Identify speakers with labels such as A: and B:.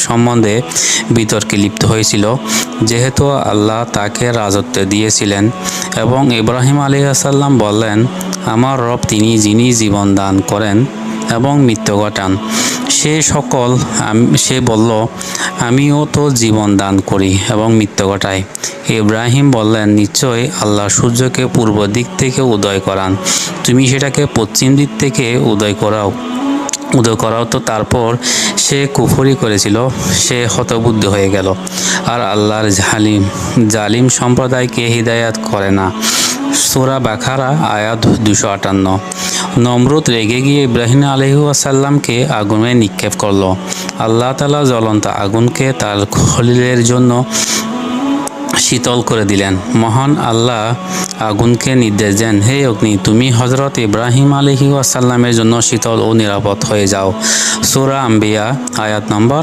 A: সম্বন্ধে বিতর্কে লিপ্ত হয়েছিল, যেহেতু আল্লাহ তাকে রাজত্ব দিয়েছিলেন। এবং ইব্রাহিম আলাইহিসসালাম বললেন, আমার রব তিনি যিনি জীবন দান করেন এবং মৃত্যু ঘটান। সে বলল, আমিও তো জীবন দান করি এবং মৃত্যু ঘটাই। ইব্রাহিম বললেন, নিশ্চয়ই আল্লাহ সূর্যকে পূর্ব দিক থেকে উদয় করান, তুমি সেটাকে পশ্চিম দিক থেকে উদয় করাও। তো তারপর সে কুফরি করেছিল, সে হতবুদ্ধি হয়ে গেল, আর আল্লাহর জালিম সম্প্রদায়কে হিদায়াত করে না। সূরা বাকারা আয়াত 258। নমরুদ রেগে গিয়ে ইব্রাহিম আলাইহিসসালামকে আগুনে নিক্ষেপ করল। আল্লাহ তাআলা জ্বলন্ত আগুনকে তার খলিলের জন্য শীতল করে দিলেন। মহান আল্লাহ আগুনকে নির্দেশ দেন, হে অগ্নি, তুমি হযরত ইব্রাহিম আলাইহিসসালামের জন্য শীতল ও নিরাপদ হয়ে যাও। সূরা আম্বিয়া আয়াত নম্বর